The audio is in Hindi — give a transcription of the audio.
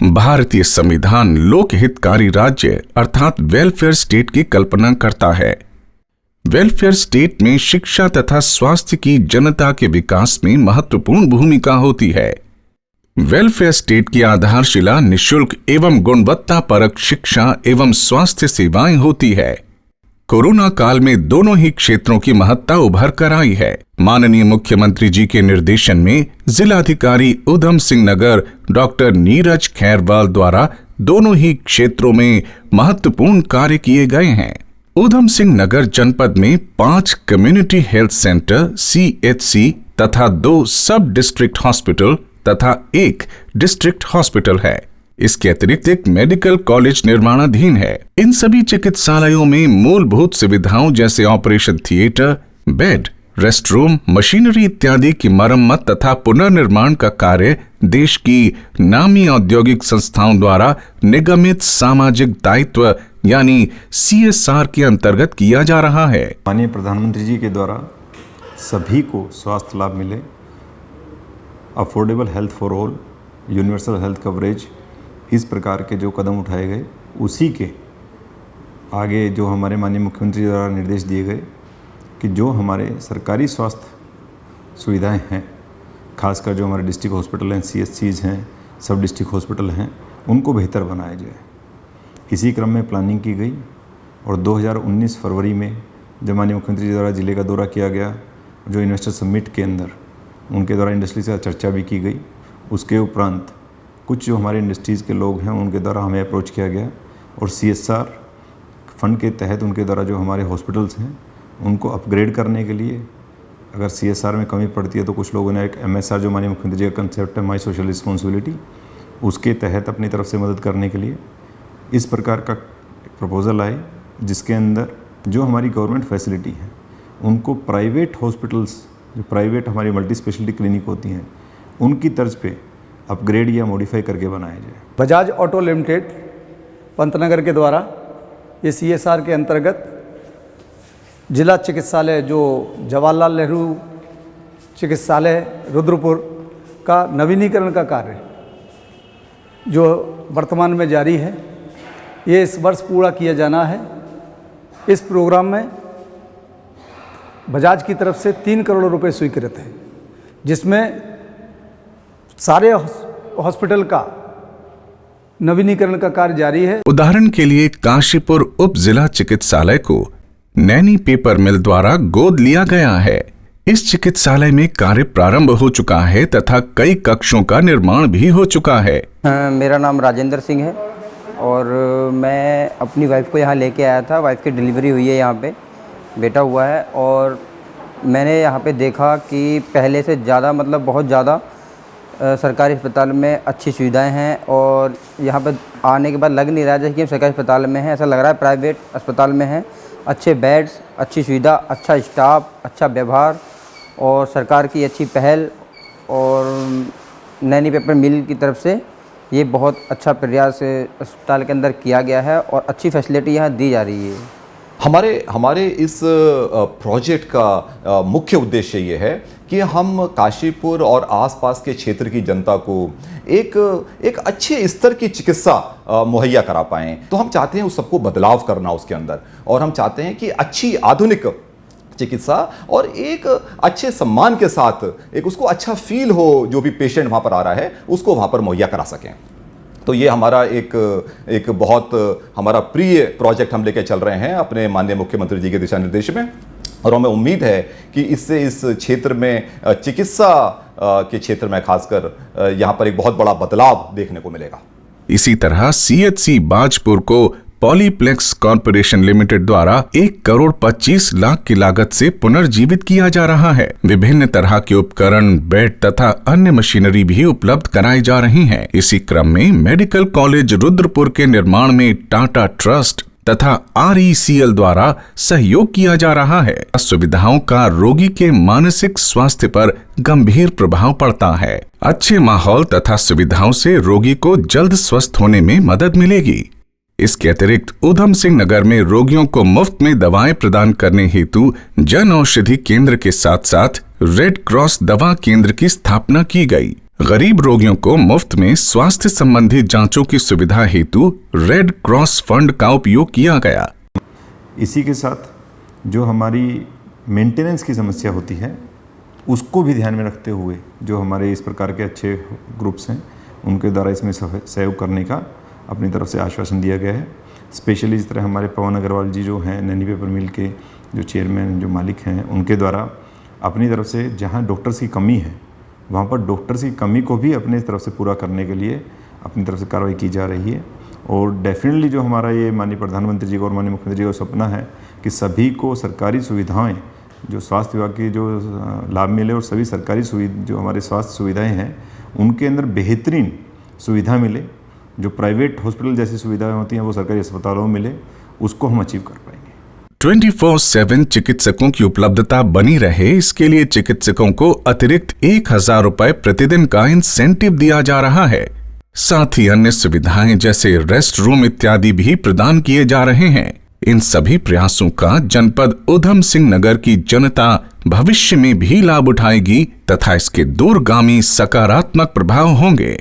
भारतीय संविधान लोक हितकारी राज्य अर्थात वेलफेयर स्टेट की कल्पना करता है। वेलफेयर स्टेट में शिक्षा तथा स्वास्थ्य की जनता के विकास में महत्वपूर्ण भूमिका होती है। वेलफेयर स्टेट की आधारशिला निःशुल्क एवं गुणवत्तापरक शिक्षा एवं स्वास्थ्य सेवाएं होती है। कोरोना काल में दोनों ही क्षेत्रों की महत्ता उभर कर आई है। माननीय मुख्यमंत्री जी के निर्देशन में जिलाधिकारी उधम सिंह नगर डॉक्टर नीरज खैरवाल द्वारा दोनों ही क्षेत्रों में महत्वपूर्ण कार्य किए गए हैं। उधम सिंह नगर जनपद में 5 कम्युनिटी हेल्थ सेंटर CHC तथा 2 सब डिस्ट्रिक्ट हॉस्पिटल तथा 1 डिस्ट्रिक्ट हॉस्पिटल है। इसके अतिरिक्त एक मेडिकल कॉलेज निर्माणाधीन है। इन सभी चिकित्सालयों में मूलभूत सुविधाओं जैसे operation theatre, bed, rest room, machinery इत्यादि की मरम्मत तथा पुनर्निर्माण का कार्य देश की नामी औद्योगिक संस्थाओं द्वारा निगमित सामाजिक दायित्व यानी CSR के अंतर्गत किया जा रहा है। माननीय प्रधानमंत्री जी के द्वारा सभी को स्वास्थ्य लाभ मिले, affordable health for all, universal health coverage, इस प्रकार के जो कदम उठाए गए उसी के आगे जो हमारे माननीय मुख्यमंत्री द्वारा निर्देश दिए गए कि जो हमारे सरकारी स्वास्थ्य सुविधाएं हैं, खासकर जो हमारे डिस्ट्रिक्ट हॉस्पिटल हैं, CHCs हैं, सब डिस्ट्रिक्ट हॉस्पिटल हैं, उनको बेहतर बनाया जाए। इसी क्रम में प्लानिंग की गई और 2019 फरवरी में जब माननीय मुख्यमंत्री जी द्वारा जिले का दौरा किया गया, जो इन्वेस्टर समिट के अंदर उनके द्वारा इंडस्ट्री से चर्चा भी की गई। उसके उपरांत कुछ जो हमारे इंडस्ट्रीज़ के लोग हैं उनके द्वारा हमें अप्रोच किया गया और CSR फंड के तहत उनके द्वारा जो हमारे हॉस्पिटल्स हैं उनको अपग्रेड करने के लिए अगर CSR में कमी पड़ती है तो कुछ लोगों ने एक MSR जो माननीय मुख्यमंत्री जी का कंसेप्ट है, माई सोशल रिस्पॉन्सिबिलिटी, उसके तहत अपनी तरफ से मदद करने के लिए इस प्रकार का प्रपोज़ल आए जिसके अंदर जो हमारी गवर्नमेंट फैसिलिटी है उनको प्राइवेट हॉस्पिटल्स, जो प्राइवेट हमारी मल्टी स्पेशलिटी क्लिनिक होती हैं, उनकी तर्ज पे अपग्रेड या मॉडिफाई करके बनाया जाए। बजाज ऑटो लिमिटेड पंतनगर के द्वारा ये CSR के अंतर्गत जिला चिकित्सालय जो जवाहरलाल नेहरू चिकित्सालय रुद्रपुर का नवीनीकरण का कार्य जो वर्तमान में जारी है, ये इस वर्ष पूरा किया जाना है। इस प्रोग्राम में बजाज की तरफ से 3 करोड़ रुपए स्वीकृत है, जिसमें सारे हॉस्पिटल का नवीनीकरण का कार्य जारी है। उदाहरण के लिए काशीपुर उप जिला चिकित्सालय को नैनी पेपर मिल द्वारा गोद लिया गया है। इस चिकित्सालय में कार्य प्रारंभ हो चुका है तथा कई कक्षों का निर्माण भी हो चुका है। मेरा नाम राजेंद्र सिंह है और मैं अपनी वाइफ को यहाँ लेके आया था। वाइफ की डिलीवरी हुई है, यहाँ पे बेटा हुआ है और मैंने यहाँ पे देखा कि पहले से ज़्यादा मतलब बहुत ज़्यादा सरकारी अस्पताल में अच्छी सुविधाएं हैं और यहाँ पर आने के बाद लग नहीं रहा है जैसे कि हम सरकारी अस्पताल में हैं, ऐसा लग रहा है प्राइवेट अस्पताल में हैं। अच्छे बेड्स, अच्छी सुविधा, अच्छा स्टाफ, अच्छा व्यवहार और सरकार की अच्छी पहल और नैनी पेपर मिल की तरफ से ये बहुत अच्छा प्रयास अस्पताल के अंदर किया गया है और अच्छी फैसिलिटी यहाँ दी जा रही है। हमारे इस प्रोजेक्ट का मुख्य उद्देश्य ये है कि हम काशीपुर और आसपास के क्षेत्र की जनता को एक अच्छे स्तर की चिकित्सा मुहैया करा पाएँ। तो हम चाहते हैं उस सबको बदलाव करना उसके अंदर, और हम चाहते हैं कि अच्छी आधुनिक चिकित्सा और एक अच्छे सम्मान के साथ एक उसको अच्छा फील हो, जो भी पेशेंट वहाँ पर आ रहा है उसको वहाँ पर मुहैया करा सकें। तो ये हमारा एक बहुत हमारा प्रिय प्रोजेक्ट हम लेकर चल रहे हैं अपने माननीय मुख्यमंत्री जी के दिशा निर्देश में, और हमें उम्मीद है कि इससे इस क्षेत्र में चिकित्सा के क्षेत्र में खासकर यहाँ पर एक बहुत बड़ा बदलाव देखने को मिलेगा। इसी तरह CHC बाजपुर को पॉलीप्लेक्स कॉर्पोरेशन लिमिटेड द्वारा 1 करोड़ 25 लाख की लागत से पुनर्जीवित किया जा रहा है। विभिन्न तरह के उपकरण, बेड तथा अन्य मशीनरी भी उपलब्ध कराई जा रही हैं। इसी क्रम में मेडिकल कॉलेज रुद्रपुर के निर्माण में टाटा ट्रस्ट तथा RECL द्वारा सहयोग किया जा रहा है। सुविधाओं का रोगी के मानसिक स्वास्थ्य पर गंभीर प्रभाव पड़ता है। अच्छे माहौल तथा सुविधाओं से रोगी को जल्द स्वस्थ होने में मदद मिलेगी। इसके अतिरिक्त उधम सिंह नगर में रोगियों को मुफ्त में दवाएं प्रदान करने हेतु जन औषधि केंद्र के साथ साथ रेड क्रॉस दवा केंद्र की स्थापना की गई। गरीब रोगियों को मुफ्त में स्वास्थ्य संबंधी जांचों की सुविधा हेतु रेड क्रॉस फंड का उपयोग किया गया। इसी के साथ जो हमारी मेंटेनेंस की समस्या होती है उसको भी ध्यान में रखते हुए जो हमारे इस प्रकार के अच्छे ग्रुप्स हैं उनके द्वारा इसमें सहयोग करने का अपनी तरफ से आश्वासन दिया गया है। स्पेशली इस तरह हमारे पवन अग्रवाल जी जो हैं नैनी पेपर मिल के जो चेयरमैन जो मालिक हैं उनके द्वारा अपनी तरफ से जहां डॉक्टर्स की कमी है वहां पर डॉक्टर्स की कमी को भी अपनी तरफ से पूरा करने के लिए अपनी तरफ से कार्रवाई की जा रही है। और डेफिनेटली जो हमारा ये माननीय प्रधानमंत्री जी का और माननीय मुख्यमंत्री जी का सपना है कि सभी को सरकारी सुविधाएं जो स्वास्थ्य विभाग की जो लाभ मिले और सभी सरकारी जो हमारे स्वास्थ्य सुविधाएं हैं उनके अंदर बेहतरीन सुविधा मिले। जो प्राइवेट हॉस्पिटल जैसी सुविधाएं होती हैं वो सरकारी अस्पतालों में मिले, उसको हम अचीव कर पाएंगे। 24/7 चिकित्सकों की उपलब्धता बनी रहे, इसके लिए चिकित्सकों को अतिरिक्त 1,000 रुपए प्रतिदिन का इंसेंटिव दिया जा रहा है। साथ ही अन्य सुविधाएं जैसे रेस्ट रूम इत्यादि भी प्रदान किए जा रहे हैं। इन सभी प्रयासों का जनपद उधम सिंह नगर की जनता भविष्य में भी लाभ उठाएगी तथा इसके दूरगामी सकारात्मक प्रभाव होंगे।